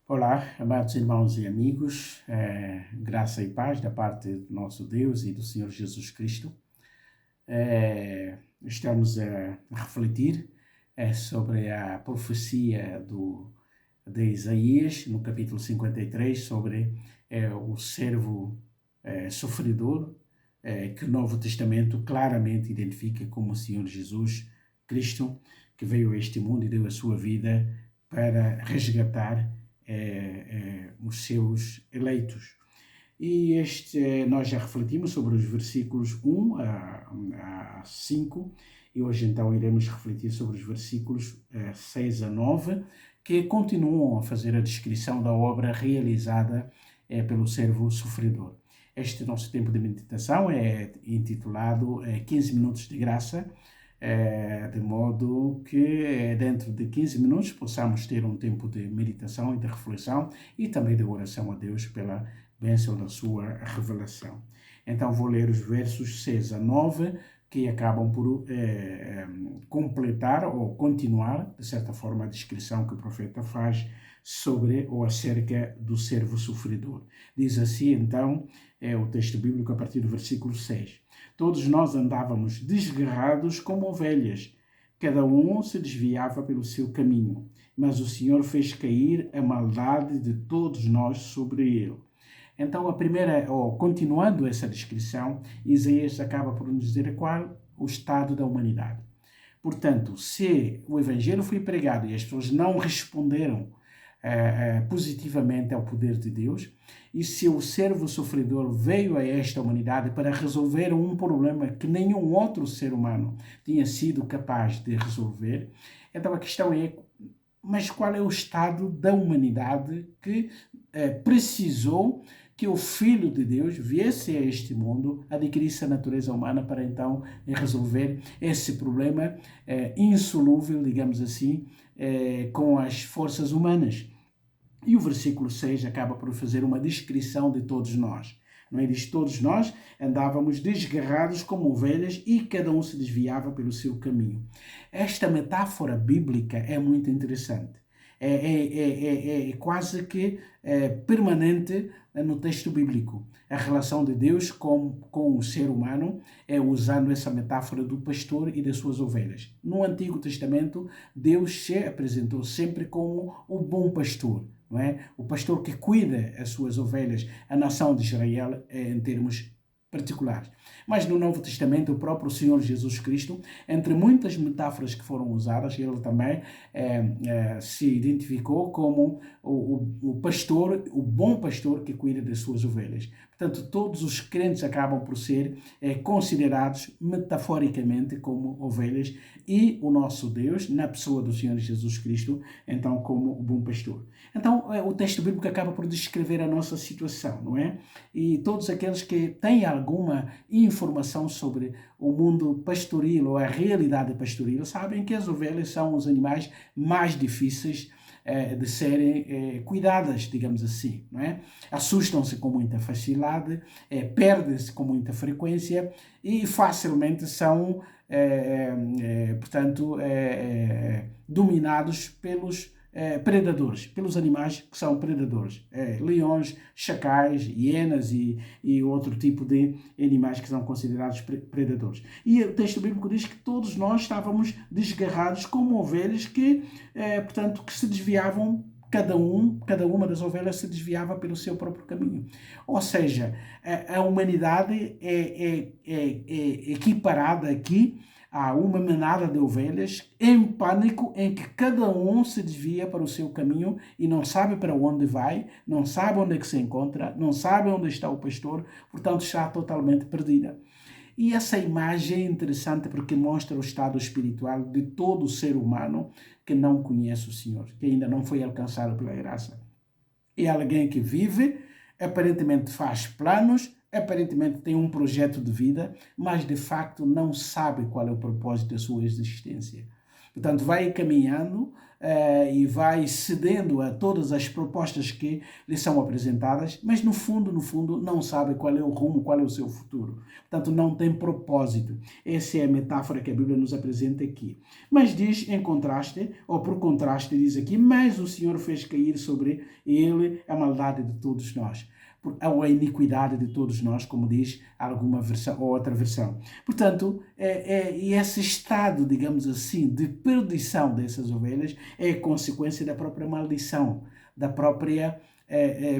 Olá, amados irmãos e amigos, graça e paz da parte do nosso Deus e do Senhor Jesus Cristo. Estamos a refletir sobre a profecia de Isaías, no capítulo 53, sobre o servo sofredor, que o Novo Testamento claramente identifica como o Senhor Jesus Cristo, que veio a este mundo e deu a sua vida para resgatar os seus eleitos. E nós já refletimos sobre os versículos 1 a 5, e hoje então iremos refletir sobre os versículos 6 a 9, que continuam a fazer a descrição da obra realizada pelo servo sofredor. Este nosso tempo de meditação é intitulado 15 minutos de graça, de modo que dentro de 15 minutos possamos ter um tempo de meditação e de reflexão e também de oração a Deus pela bênção da sua revelação. Então vou ler os versos 6 a 9, que acabam por completar ou continuar, de certa forma, a descrição que o profeta faz sobre ou acerca do servo sofredor. Diz assim, então, o texto bíblico a partir do versículo 6. Todos nós andávamos desgarrados como ovelhas, cada um se desviava pelo seu caminho, mas o Senhor fez cair a maldade de todos nós sobre ele. Então, continuando essa descrição, Isaías acaba por nos dizer qual o estado da humanidade. Portanto, se o Evangelho foi pregado e as pessoas não responderam positivamente ao poder de Deus, e se o servo sofredor veio a esta humanidade para resolver um problema que nenhum outro ser humano tinha sido capaz de resolver, então a questão é, mas qual é o estado da humanidade que precisou que o Filho de Deus viesse a este mundo, adquirisse a natureza humana para então resolver esse problema insolúvel, digamos assim, com as forças humanas. E o versículo 6 acaba por fazer uma descrição de todos nós. Não é? Diz, todos nós andávamos desgarrados como ovelhas e cada um se desviava pelo seu caminho. Esta metáfora bíblica é muito interessante. É quase que permanente no texto bíblico. A relação de Deus com o ser humano usando essa metáfora do pastor e das suas ovelhas. No Antigo Testamento, Deus se apresentou sempre como o bom pastor. Não é? O pastor que cuida as suas ovelhas, a nação de Israel, em termos particulares. Mas no Novo Testamento, o próprio Senhor Jesus Cristo, entre muitas metáforas que foram usadas, ele também se identificou como o pastor, o bom pastor que cuida das suas ovelhas. Portanto, todos os crentes acabam por ser considerados metaforicamente como ovelhas e o nosso Deus, na pessoa do Senhor Jesus Cristo, então como o bom pastor. Então, o texto bíblico acaba por descrever a nossa situação, não é? E todos aqueles que têm alguma informação sobre o mundo pastoril ou a realidade pastoril sabem que as ovelhas são os animais mais difíceis de serem cuidadas, digamos assim, não é? Assustam-se com muita facilidade, perdem-se com muita frequência e facilmente são, portanto, dominados pelos predadores, pelos animais que são predadores, leões, chacais, hienas e outro tipo de animais que são considerados predadores. E o texto bíblico diz que todos nós estávamos desgarrados como ovelhas que, portanto, que se desviavam, cada uma das ovelhas se desviava pelo seu próprio caminho. Ou seja, a humanidade é equiparada aqui há uma manada de ovelhas em pânico, em que cada um se desvia para o seu caminho e não sabe para onde vai, não sabe onde é que se encontra, não sabe onde está o pastor, portanto está totalmente perdida. E essa imagem é interessante porque mostra o estado espiritual de todo ser humano que não conhece o Senhor, que ainda não foi alcançado pela graça. É alguém que vive, aparentemente faz planos, aparentemente tem um projeto de vida, mas de facto não sabe qual é o propósito da sua existência. Portanto, vai caminhando e vai cedendo a todas as propostas que lhe são apresentadas, mas no fundo, não sabe qual é o rumo, qual é o seu futuro. Portanto, não tem propósito. Essa é a metáfora que a Bíblia nos apresenta aqui. Mas diz em contraste, ou por contraste, diz aqui, mas o Senhor fez cair sobre ele a maldade de todos nós, ou a iniquidade de todos nós, como diz alguma versão ou outra versão. Portanto, e esse estado, digamos assim, de perdição dessas ovelhas é consequência da própria maldição, da própria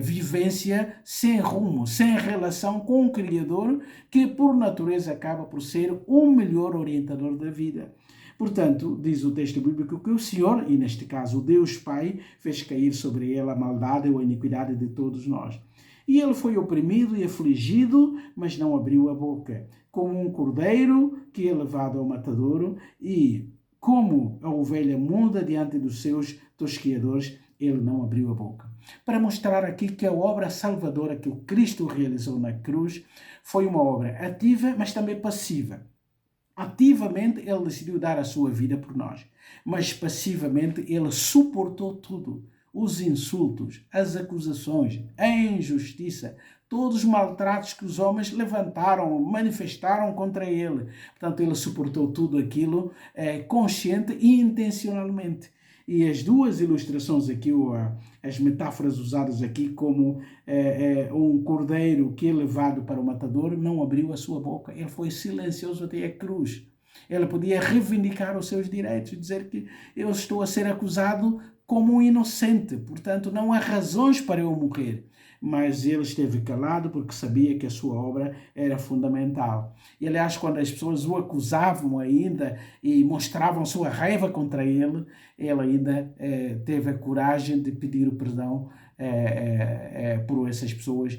vivência sem rumo, sem relação com o Criador, que por natureza acaba por ser o melhor orientador da vida. Portanto, diz o texto bíblico que o Senhor, e neste caso o Deus Pai, fez cair sobre ele a maldade ou a iniquidade de todos nós. E ele foi oprimido e afligido, mas não abriu a boca, como um cordeiro que é levado ao matadouro, e como a ovelha muda diante dos seus tosqueadores, ele não abriu a boca. Para mostrar aqui que a obra salvadora que o Cristo realizou na cruz foi uma obra ativa, mas também passiva. Ativamente ele decidiu dar a sua vida por nós, mas passivamente ele suportou tudo. Os insultos, as acusações, a injustiça, todos os maltratos que os homens levantaram, manifestaram contra ele. Portanto, ele suportou tudo aquilo consciente e intencionalmente. E as duas ilustrações aqui, as metáforas usadas aqui, como um cordeiro que é levado para o matador, não abriu a sua boca. Ele foi silencioso até a cruz. Ele podia reivindicar os seus direitos, dizer que eu estou a ser acusado como um inocente, portanto não há razões para eu morrer. Mas ele esteve calado porque sabia que a sua obra era fundamental. E aliás, quando as pessoas o acusavam ainda e mostravam sua raiva contra ele ainda teve a coragem de pedir o perdão por essas pessoas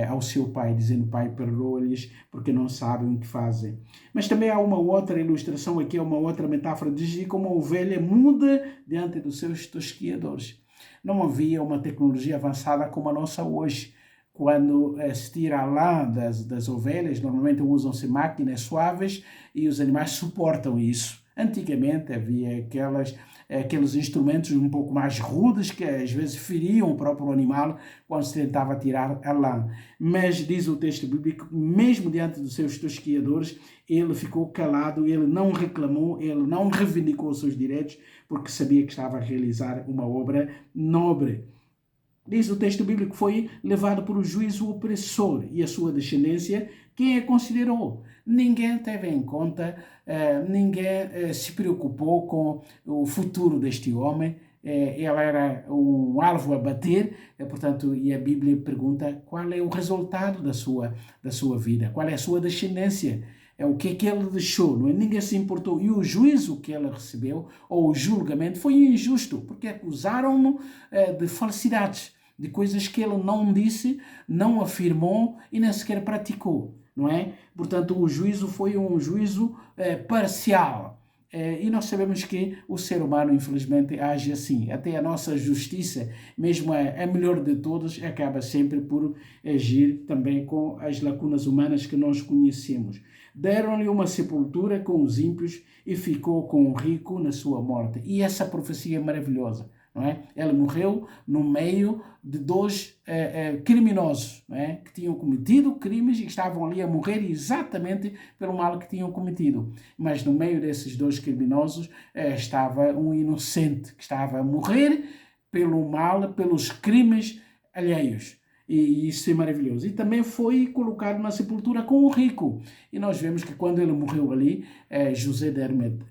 ao seu pai, dizendo: Pai, perdoa-lhes porque não sabem o que fazem. Mas também há uma outra ilustração aqui, uma outra metáfora, diz como uma ovelha muda diante dos seus tosquiadores. Não havia uma tecnologia avançada como a nossa hoje. Quando se tira a lã das ovelhas, normalmente usam-se máquinas suaves e os animais suportam isso. Antigamente havia aqueles instrumentos um pouco mais rudes que às vezes feriam o próprio animal quando se tentava tirar a lã. Mas diz o texto bíblico, mesmo diante dos seus tosquiadores, ele ficou calado, ele não reclamou, ele não reivindicou os seus direitos, porque sabia que estava a realizar uma obra nobre. Diz o texto bíblico que foi levado por um juízo opressor e a sua descendência, quem a considerou? Ninguém teve em conta, ninguém se preocupou com o futuro deste homem. Ele era um alvo a bater, portanto, e a Bíblia pergunta qual é o resultado da sua vida, qual é a sua descendência. O que é que ele deixou, não é? Ninguém se importou. E o juízo que ele recebeu, ou o julgamento, foi injusto, porque acusaram-no de falsidades, de coisas que ele não disse, não afirmou e nem sequer praticou, não é? Portanto, o juízo foi um juízo parcial. E nós sabemos que o ser humano, infelizmente, age assim. Até a nossa justiça, mesmo a melhor de todas, acaba sempre por agir também com as lacunas humanas que nós conhecemos. Deram-lhe uma sepultura com os ímpios e ficou com o rico na sua morte. E essa profecia é maravilhosa, não é? Ele morreu no meio de dois criminosos, não é? Que tinham cometido crimes e estavam ali a morrer exatamente pelo mal que tinham cometido. Mas no meio desses dois criminosos estava um inocente que estava a morrer pelo mal, pelos crimes alheios. E isso é maravilhoso. E também foi colocado na sepultura com o rico. E nós vemos que quando ele morreu ali, José de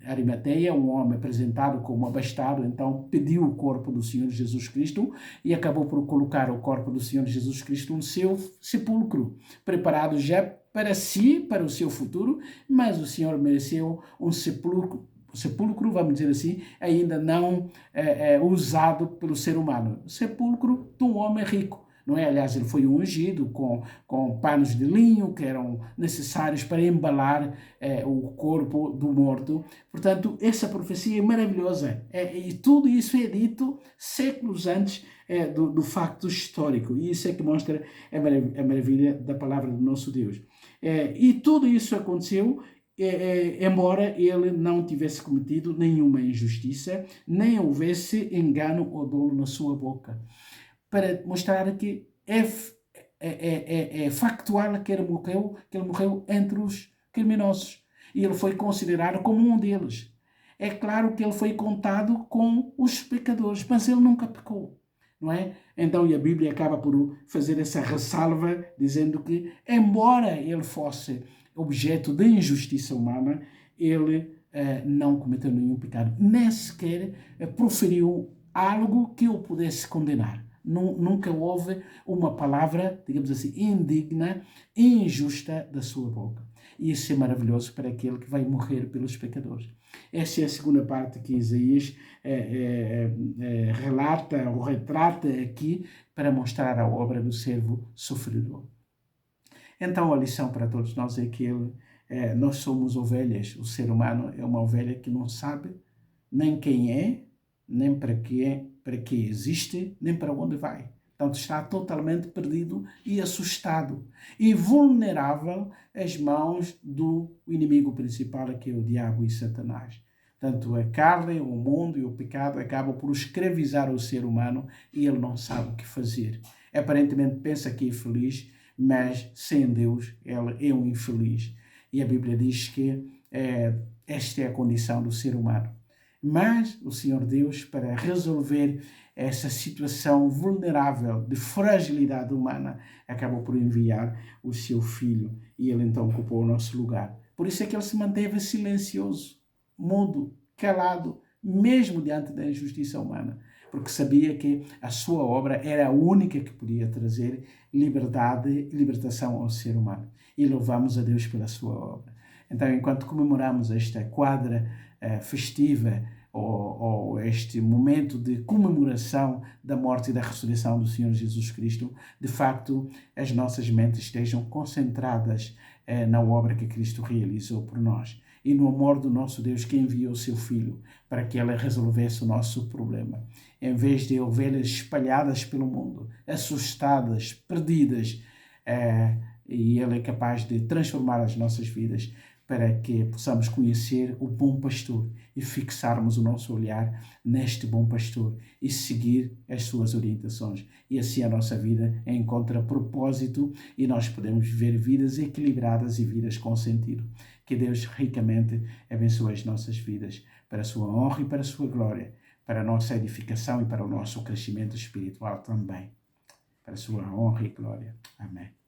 Arimateia, um homem apresentado como abastado, então pediu o corpo do Senhor Jesus Cristo e acabou por colocar o corpo do Senhor Jesus Cristo no seu sepulcro, preparado já para si, para o seu futuro, mas o Senhor mereceu um sepulcro, vamos dizer assim, ainda não usado pelo ser humano. Sepulcro de um homem rico. Não é? Aliás, ele foi ungido com panos de linho que eram necessários para embalar o corpo do morto. Portanto, essa profecia é maravilhosa. E tudo isso é dito séculos antes do facto histórico. E isso é que mostra a maravilha da palavra do nosso Deus. E tudo isso aconteceu embora ele não tivesse cometido nenhuma injustiça, nem houvesse engano ou dolo na sua boca, para mostrar que é factual que ele morreu entre os criminosos. E ele foi considerado como um deles. É claro que ele foi contado com os pecadores, mas ele nunca pecou, não é? Então, e a Bíblia acaba por fazer essa ressalva, dizendo que, embora ele fosse objeto de injustiça humana, ele não cometeu nenhum pecado, nem sequer proferiu algo que o pudesse condenar. Nunca houve uma palavra, digamos assim, indigna, injusta da sua boca. E isso é maravilhoso para aquele que vai morrer pelos pecadores. Esta é a segunda parte que Isaías relata ou retrata aqui para mostrar a obra do servo sofredor. Então a lição para todos nós é que nós somos ovelhas. O ser humano é uma ovelha que não sabe nem quem é, nem para que existe, nem para onde vai. Portanto, está totalmente perdido e assustado e vulnerável às mãos do inimigo principal, que é o diabo e Satanás. Portanto, a carne, o mundo e o pecado acabam por escravizar o ser humano e ele não sabe o que fazer. Aparentemente pensa que é feliz, mas sem Deus ele é um infeliz. E a Bíblia diz que esta é a condição do ser humano. Mas o Senhor Deus, para resolver essa situação vulnerável de fragilidade humana, acabou por enviar o seu Filho e ele então ocupou o nosso lugar. Por isso é que ele se manteve silencioso, mudo, calado, mesmo diante da injustiça humana, porque sabia que a sua obra era a única que podia trazer liberdade e libertação ao ser humano. E louvamos a Deus pela sua obra. Então, enquanto comemoramos esta quadra festiva ou este momento de comemoração da morte e da ressurreição do Senhor Jesus Cristo, de facto, as nossas mentes estejam concentradas na obra que Cristo realizou por nós e no amor do nosso Deus que enviou o seu Filho para que ele resolvesse o nosso problema. Em vez de ovelhas espalhadas pelo mundo, assustadas, perdidas, e ele é capaz de transformar as nossas vidas para que possamos conhecer o bom pastor e fixarmos o nosso olhar neste bom pastor e seguir as suas orientações. E assim a nossa vida encontra propósito e nós podemos viver vidas equilibradas e vidas com sentido. Que Deus ricamente abençoe as nossas vidas para a sua honra e para a sua glória, para a nossa edificação e para o nosso crescimento espiritual também. Para a sua honra e glória. Amém.